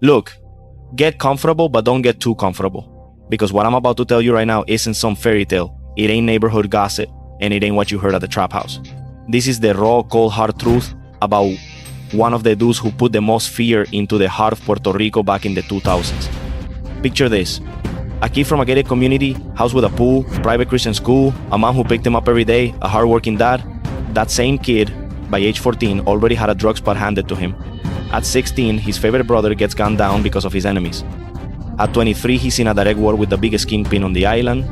Look, get comfortable, but don't get too comfortable. Because what I'm about to tell you right now isn't some fairy tale. It ain't neighborhood gossip, and it ain't what you heard at the trap house. This is the raw, cold, hard truth about one of the dudes who put the most fear into the heart of Puerto Rico back in the 2000s. Picture this. A kid from a gated community, house with a pool, private Christian school, a mom who picked him up every day, a hardworking dad. That same kid, by age 14, already had a drug spot handed to him. At 16, his favorite brother gets gunned down because of his enemies. At 23, he's in a direct war with the biggest kingpin on the island.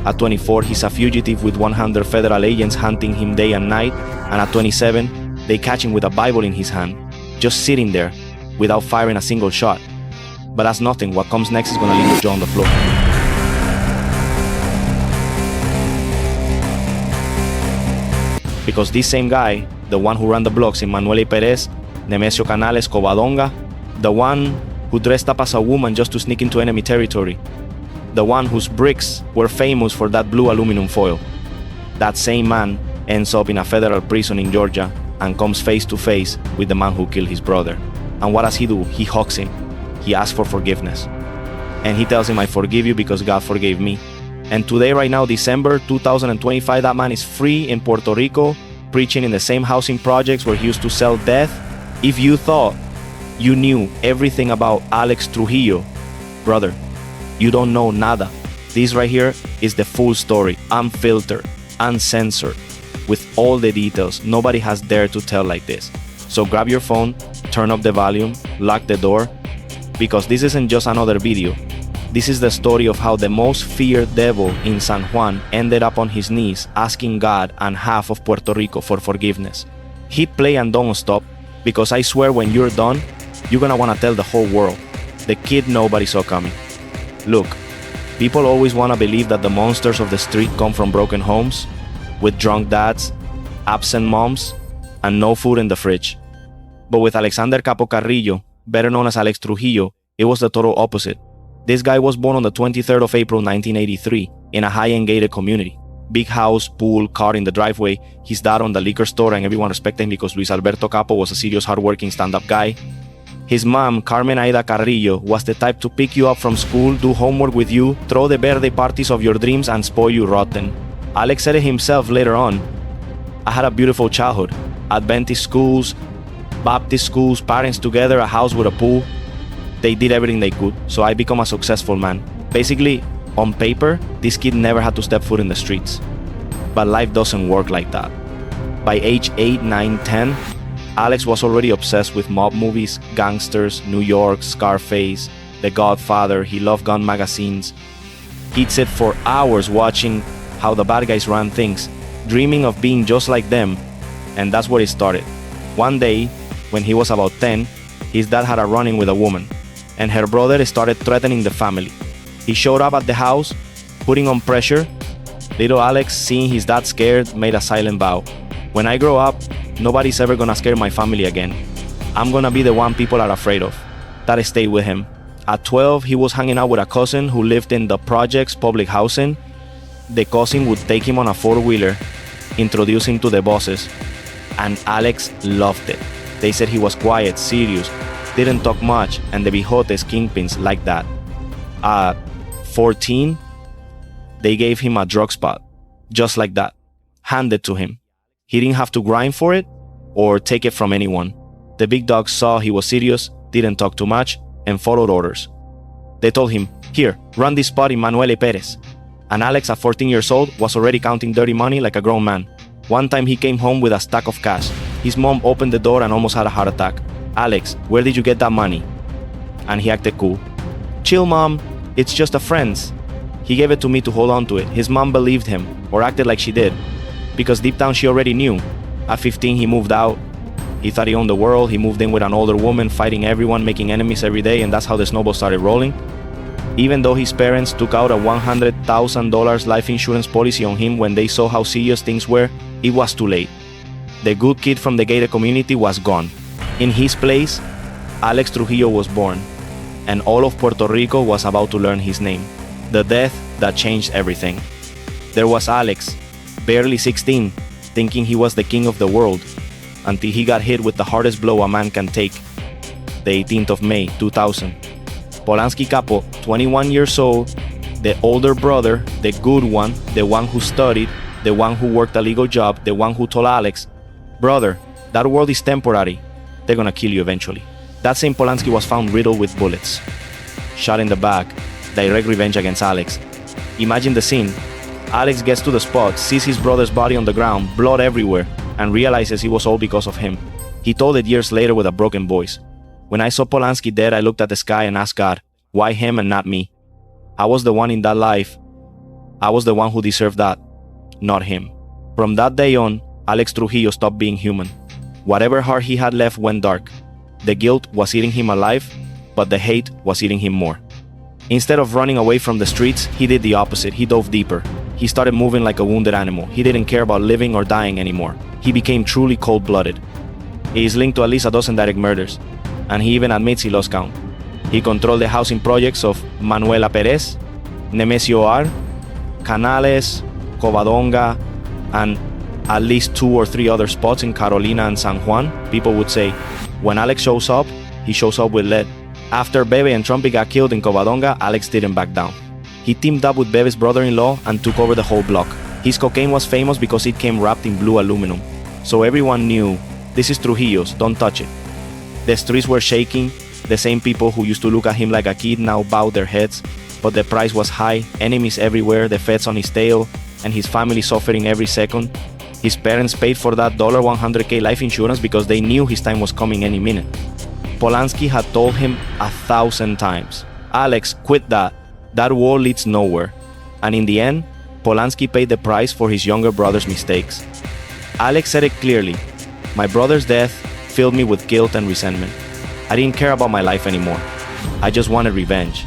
At 24, he's a fugitive with 100 federal agents hunting him day and night. And at 27, they catch him with a Bible in his hand, just sitting there, without firing a single shot. But that's nothing. What comes next is gonna leave your jaw on the floor. Because this same guy, the one who ran the blocks in Manuel Perez, Nemesio Canales, Covadonga, the one who dressed up as a woman just to sneak into enemy territory, the one whose bricks were famous for that blue aluminum foil, that same man ends up in a federal prison in Georgia and comes face to face with the man who killed his brother. And what does he do? He hugs him. He asks for forgiveness. And he tells him, I forgive you because God forgave me. And today, right now, December 2025, that man is free in Puerto Rico, preaching in the same housing projects where he used to sell death. If you thought you knew everything about Alex Trujillo, brother, you don't know nada. This right here is the full story, unfiltered, uncensored, with all the details. Nobody has dared to tell like this. So grab your phone, turn up the volume, lock the door, because this isn't just another video. This is the story of how the most feared devil in San Juan ended up on his knees asking God and half of Puerto Rico for forgiveness. Hit play and don't stop, because I swear when you're done, you're gonna wanna tell the whole world. The kid nobody saw coming. Look, people always wanna believe that the monsters of the street come from broken homes, with drunk dads, absent moms, and no food in the fridge. But with Alexander Capo Carrillo, better known as Alex Trujillo, it was the total opposite. This guy was born on the 23rd of April 1983 in a high-end gated community. Big house, pool, car in the driveway, his dad on the liquor store, and everyone respected him because Luis Alberto Capo was a serious hardworking stand-up guy. His mom, Carmen Aida Carrillo, was the type to pick you up from school, do homework with you, throw the birthday parties of your dreams, and spoil you rotten. Alex said it himself later on. I had a beautiful childhood. Adventist schools, Baptist schools, parents together, a house with a pool. They did everything they could, so I become a successful man. Basically, on paper, this kid never had to step foot in the streets. But life doesn't work like that. By age 8, 9, 10, Alex was already obsessed with mob movies, gangsters, New York, Scarface, The Godfather. He loved gun magazines. He'd sit for hours watching how the bad guys ran things, dreaming of being just like them, and that's where it started. One day, when he was about 10, his dad had a run-in with a woman, and her brother started threatening the family. He showed up at the house, putting on pressure. Little Alex, seeing his dad scared, made a silent vow. When I grow up, nobody's ever gonna scare my family again. I'm gonna be the one people are afraid of. That stayed with him. At 12, he was hanging out with a cousin who lived in the projects public housing. The cousin would take him on a four-wheeler, introduce him to the bosses, and Alex loved it. They said he was quiet, serious, didn't talk much, and the bijotes kingpins like that. At 14, they gave him a drug spot, just like that, handed to him. He didn't have to grind for it or take it from anyone. The big dogs saw he was serious, didn't talk too much, and followed orders. They told him, here, run this spot in Manuel Perez. And Alex, at 14 years old, was already counting dirty money like a grown man. One time he came home with a stack of cash. His mom opened the door and almost had a heart attack. Alex, where did you get that money? And he acted cool. Chill, mom, it's just a friend's. He gave it to me to hold on to it. His mom believed him, or acted like she did, because deep down she already knew. At 15 he moved out. He thought he owned the world. He moved in with an older woman, fighting everyone, making enemies every day, and that's how the snowball started rolling. Even though his parents took out a $100,000 life insurance policy on him when they saw how serious things were, it was too late. The good kid from the gated community was gone. In his place, Alex Trujillo was born, and all of Puerto Rico was about to learn his name, the death that changed everything. There was Alex, barely 16, thinking he was the king of the world, until he got hit with the hardest blow a man can take, the 18th of May, 2000. Polanski Capo, 21 years old, the older brother, the good one, the one who studied, the one who worked a legal job, the one who told Alex, "Brother, that world is temporary. They're gonna kill you eventually." That same Polanski was found riddled with bullets. Shot in the back, direct revenge against Alex. Imagine the scene. Alex gets to the spot, sees his brother's body on the ground, blood everywhere, and realizes it was all because of him. He told it years later with a broken voice. "When I saw Polanski dead, I looked at the sky and asked God, why him and not me? I was the one in that life. I was the one who deserved that, not him." From that day on, Alex Trujillo stopped being human. Whatever heart he had left went dark. The guilt was eating him alive, but the hate was eating him more. Instead of running away from the streets, he did the opposite. He dove deeper. He started moving like a wounded animal. He didn't care about living or dying anymore. He became truly cold-blooded. He is linked to at least a dozen direct murders, and he even admits he lost count. He controlled the housing projects of Manuela Perez, Nemesio R, Canales, Covadonga, and at least 2 or 3 other spots in Carolina and San Juan. People would say, when Alex shows up, he shows up with lead. After Bebe and Trumpy got killed in Covadonga, Alex didn't back down. He teamed up with Bebe's brother-in-law and took over the whole block. His cocaine was famous because it came wrapped in blue aluminum. So everyone knew, this is Trujillo's, don't touch it. The streets were shaking. The same people who used to look at him like a kid now bowed their heads. But the price was high, enemies everywhere, the feds on his tail, and his family suffering every second. His parents paid for that $100K life insurance because they knew his time was coming any minute. Polanski had told him 1,000 times, "Alex, quit that. That war leads nowhere." And in the end, Polanski paid the price for his younger brother's mistakes. Alex said it clearly, "My brother's death filled me with guilt and resentment. I didn't care about my life anymore. I just wanted revenge.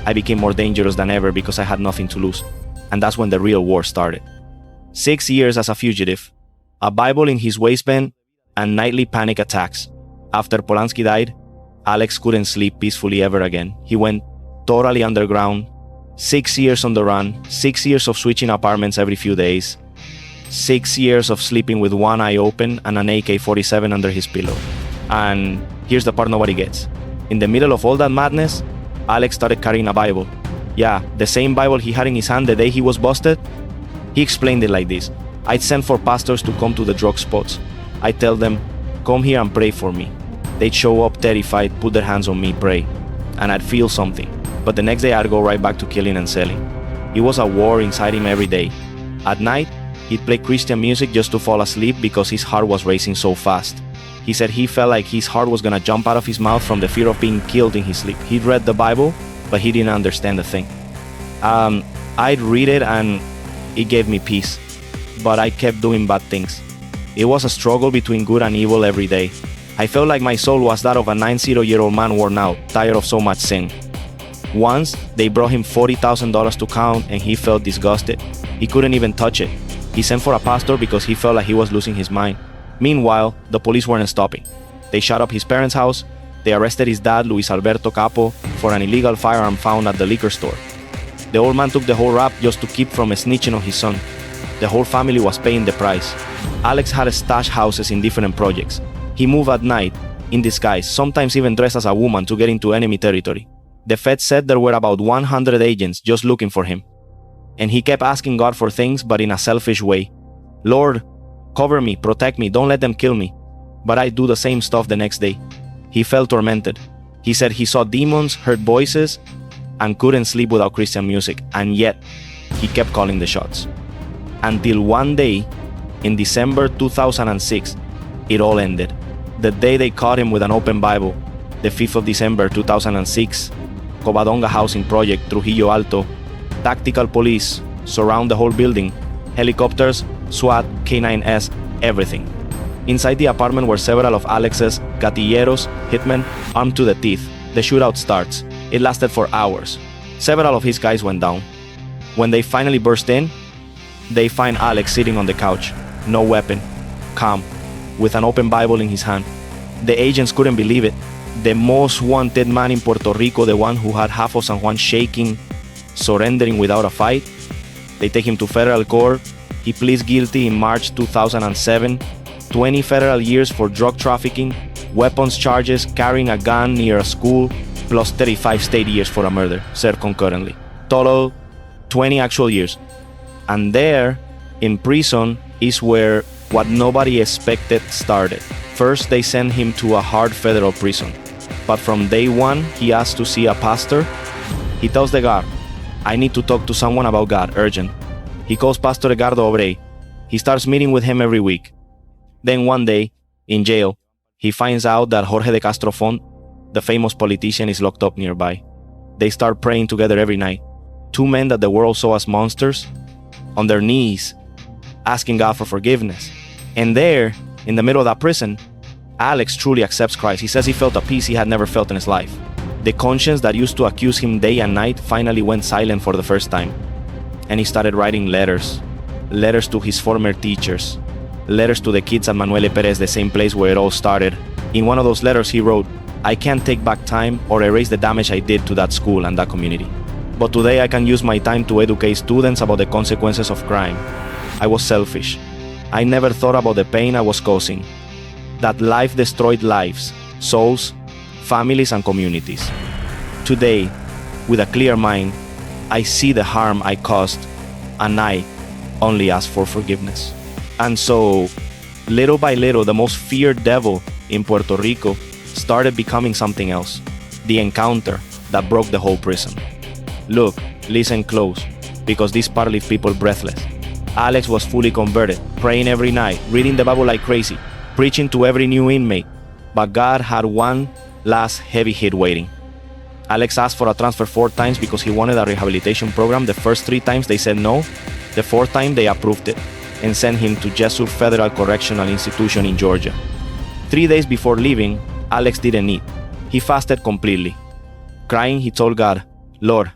I became more dangerous than ever because I had nothing to lose." And that's when the real war started. 6 years as a fugitive, a Bible in his waistband, and nightly panic attacks. After Polanski died, Alex couldn't sleep peacefully ever again. He went totally underground. 6 years on the run, 6 years of switching apartments every few days, 6 years of sleeping with one eye open and an AK-47 under his pillow. And here's the part nobody gets. In the middle of all that madness, Alex started carrying a Bible. Yeah, the same Bible he had in his hand the day he was busted. He explained it like this: "I'd send for pastors to come to the drug spots. I'd tell them, come here and pray for me. They'd show up terrified, put their hands on me, pray. And I'd feel something. But the next day I'd go right back to killing and selling." It was a war inside him every day. At night, he'd play Christian music just to fall asleep because his heart was racing so fast. He said he felt like his heart was gonna jump out of his mouth from the fear of being killed in his sleep. He'd read the Bible, but he didn't understand a thing. I'd read it and it gave me peace, but I kept doing bad things. It was a struggle between good and evil every day. I felt like my soul was that of a 90-year-old man worn out, tired of so much sin. Once, they brought him $40,000 to count and he felt disgusted. He couldn't even touch it. He sent for a pastor because he felt like he was losing his mind. Meanwhile, the police weren't stopping. They shot up his parents' house. They arrested his dad, Luis Alberto Capo, for an illegal firearm found at the liquor store. The old man took the whole rap just to keep from snitching on his son. The whole family was paying the price. Alex had stash houses in different projects. He moved at night, in disguise, sometimes even dressed as a woman to get into enemy territory. The feds said there were about 100 agents just looking for him. And he kept asking God for things, but in a selfish way. "Lord, cover me, protect me, don't let them kill me." But I'd do the same stuff the next day. He felt tormented. He said he saw demons, heard voices, and couldn't sleep without Christian music, and yet he kept calling the shots. Until one day, in December 2006, it all ended. The day they caught him with an open Bible, the 5th of December 2006, Covadonga Housing Project, Trujillo Alto, tactical police surround the whole building, helicopters, SWAT, K9S, everything. Inside the apartment were several of Alex's gatilleros, hitmen, armed to the teeth. The shootout starts. It lasted for hours. Several of his guys went down. When they finally burst in, they find Alex sitting on the couch, no weapon, calm, with an open Bible in his hand. The agents couldn't believe it. The most wanted man in Puerto Rico, the one who had half of San Juan shaking, surrendering without a fight. They take him to federal court. He pleads guilty in March 2007, 20 federal years for drug trafficking, weapons charges, carrying a gun near a school, plus 35 state years for a murder, served concurrently. Total 20 actual years. And there, in prison, is where what nobody expected started. First, they sent him to a hard federal prison. But from day one, he asked to see a pastor. He tells the guard, I need to talk to someone about God, urgent. He calls Pastor Edgardo Obrey. He starts meeting with him every week. Then one day, in jail, he finds out that Jorge de Castro Font, the famous politician, is locked up nearby. They start praying together every night. Two men that the world saw as monsters, on their knees, asking God for forgiveness. And there, in the middle of that prison, Alex truly accepts Christ. He says he felt a peace he had never felt in his life. The conscience that used to accuse him day and night finally went silent for the first time. And he started writing letters to his former teachers, letters to the kids at Manuel Perez, the same place where it all started. In one of those letters he wrote, I can't take back time or erase the damage I did to that school and that community. But today I can use my time to educate students about the consequences of crime. I was selfish. I never thought about the pain I was causing. That life destroyed lives, souls, families, and communities. Today, with a clear mind, I see the harm I caused, and I only ask for forgiveness. And so, little by little, the most feared devil in Puerto Rico started becoming something else. The encounter that broke the whole prison. Look, listen close, because this part leaves people breathless. Alex was fully converted, praying every night, reading the Bible like crazy, preaching to every new inmate. But God had one last heavy hit waiting. Alex asked for a transfer 4 times because he wanted a rehabilitation program. The first 3 times they said no. The 4th time they approved it and sent him to Jesuit Federal Correctional Institution in Georgia. 3 days before leaving, Alex didn't eat. He fasted completely. Crying, he told God, Lord,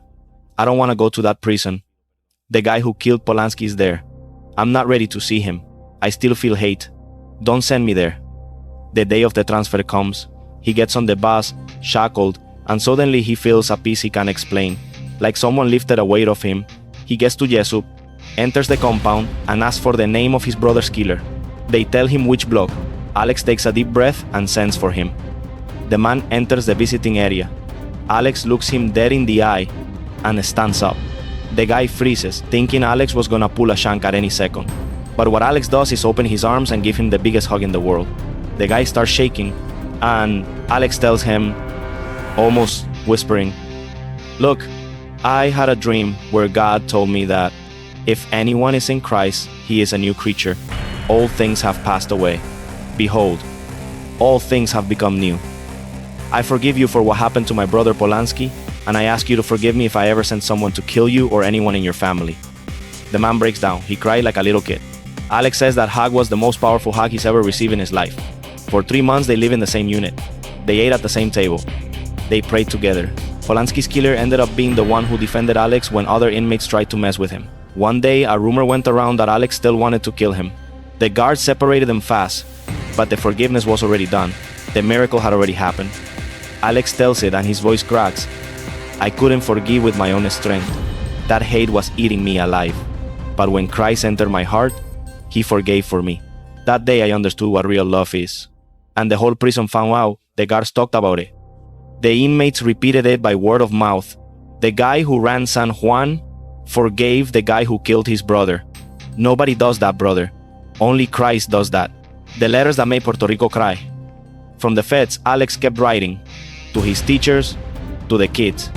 I don't want to go to that prison. The guy who killed Polanski is there. I'm not ready to see him. I still feel hate. Don't send me there. The day of the transfer comes. He gets on the bus, shackled, and suddenly he feels a peace he can't explain. Like someone lifted a weight off him. He gets to Jesup, enters the compound, and asks for the name of his brother's killer. They tell him which block. Alex takes a deep breath and sends for him. The man enters the visiting area. Alex looks him dead in the eye and stands up. The guy freezes, thinking Alex was gonna pull a shank at any second. But what Alex does is open his arms and give him the biggest hug in the world. The guy starts shaking, and Alex tells him, almost whispering, look, I had a dream where God told me that if anyone is in Christ, he is a new creature. All things have passed away. Behold, all things have become new. I forgive you for what happened to my brother Polanski, and I ask you to forgive me if I ever sent someone to kill you or anyone in your family. The man breaks down. He cried like a little kid. Alex says that hug was the most powerful hug he's ever received in his life. For 3 months, they live in the same unit. They ate at the same table. They prayed together. Polanski's killer ended up being the one who defended Alex when other inmates tried to mess with him. One day, a rumor went around that Alex still wanted to kill him. The guards separated them fast, but the forgiveness was already done. The miracle had already happened. Alex tells it and his voice cracks. I couldn't forgive with my own strength. That hate was eating me alive. But when Christ entered my heart, he forgave for me. That day I understood what real love is. And the whole prison found out. The guards talked about it. The inmates repeated it by word of mouth. The guy who ran San Juan forgave the guy who killed his brother. Nobody does that, brother. Only Christ does that. The letters that made Puerto Rico cry. From the feds, Alex kept writing. To his teachers, to the kids.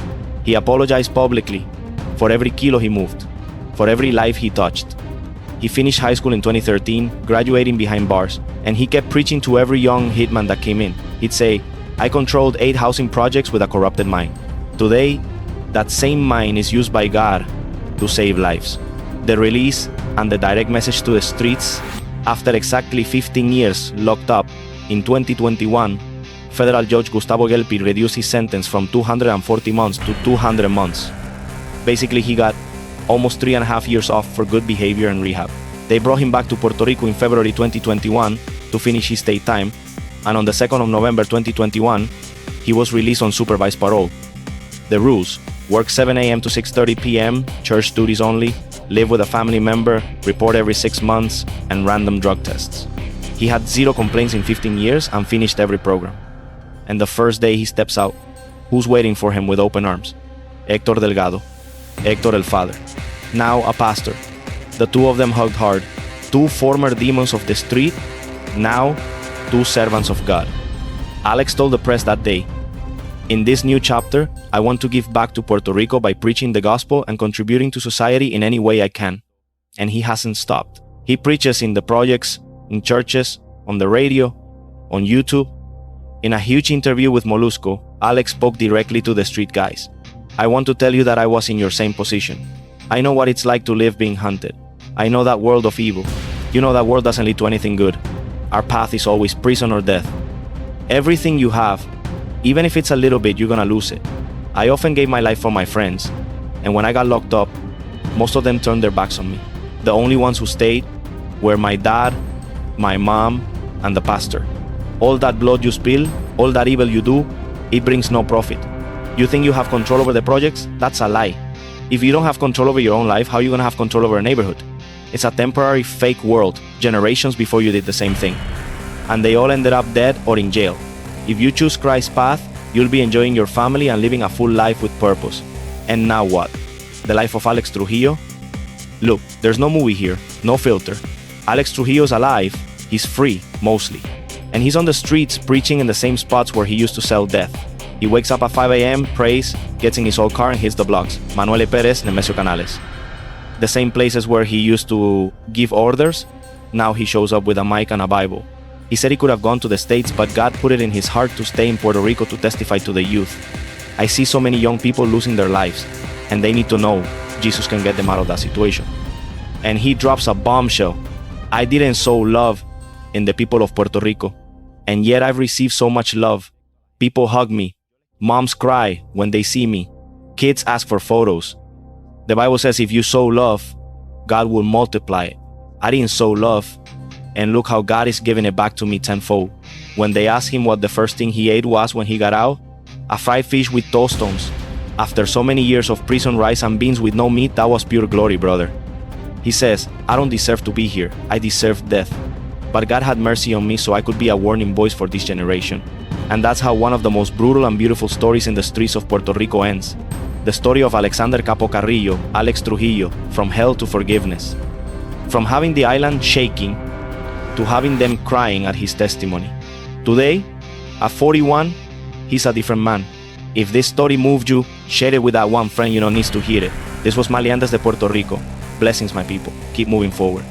He apologized publicly for every kilo he moved, for every life he touched. He finished high school in 2013, graduating behind bars, and he kept preaching to every young hitman that came in. He'd say, I controlled 8 housing projects with a corrupted mind. Today, that same mind is used by God to save lives. The release and the direct message to the streets, after exactly 15 years locked up, in 2021, Federal Judge Gustavo Gelpi reduced his sentence from 240 months to 200 months. Basically, he got almost 3.5 years off for good behavior and rehab. They brought him back to Puerto Rico in February 2021 to finish his state time, and on the 2nd of November 2021, he was released on supervised parole. The rules: work 7 a.m. to 6:30 p.m., church duties only, live with a family member, report every 6 months, and random drug tests. He had 0 complaints in 15 years and finished every program. And the first day he steps out, who's waiting for him with open arms? Héctor Delgado, Héctor el father, now a pastor. The two of them hugged hard. 2 former demons of the street, now 2 servants of God. Alex told the press that day, "In this new chapter, I want to give back to Puerto Rico by preaching the gospel and contributing to society in any way I can." And he hasn't stopped. He preaches in the projects, in churches, on the radio, on YouTube. In a huge interview with Molusco, Alex spoke directly to the street guys. "I want to tell you that I was in your same position. I know what it's like to live being hunted. I know that world of evil. You know that world doesn't lead to anything good. Our path is always prison or death. Everything you have, even if it's a little bit, you're gonna lose it. I often gave my life for my friends, and when I got locked up, most of them turned their backs on me. The only ones who stayed were my dad, my mom, and the pastor. All that blood you spill, all that evil you do, it brings no profit. You think you have control over the projects? That's a lie. If you don't have control over your own life, how are you gonna have control over a neighborhood? It's a temporary fake world, generations before you did the same thing. And they all ended up dead or in jail. If you choose Christ's path, you'll be enjoying your family and living a full life with purpose. And now what? The life of Alex Trujillo? Look, there's no movie here, no filter. Alex Trujillo's alive, he's free, mostly. And he's on the streets preaching in the same spots where he used to sell death. He wakes up at 5 a.m., prays, gets in his old car and hits the blocks. Manuel Pérez, Nemesio Canales. The same places where he used to give orders, now he shows up with a mic and a Bible. He said he could have gone to the States, but God put it in his heart to stay in Puerto Rico to testify to the youth. I see so many young people losing their lives, and they need to know Jesus can get them out of that situation. And he drops a bombshell. I didn't sow love in the people of Puerto Rico, and yet I've received so much love. People hug me. Moms cry when they see me. Kids ask for photos. The Bible says if you sow love, God will multiply it. I didn't sow love, and look how God is giving it back to me tenfold. When they asked him what the first thing he ate was when he got out, a fried fish with tostones. After so many years of prison rice and beans with no meat, that was pure glory, brother. He says, I don't deserve to be here. I deserve death. But God had mercy on me so I could be a warning voice for this generation. And that's how one of the most brutal and beautiful stories in the streets of Puerto Rico ends. The story of Alexander Capo Carrillo, Alex Trujillo, from hell to forgiveness. From having the island shaking to having them crying at his testimony. Today, at 41, he's a different man. If this story moved you, share it with that one friend you know needs to hear it. This was Maleantes de Puerto Rico. Blessings, my people. Keep moving forward.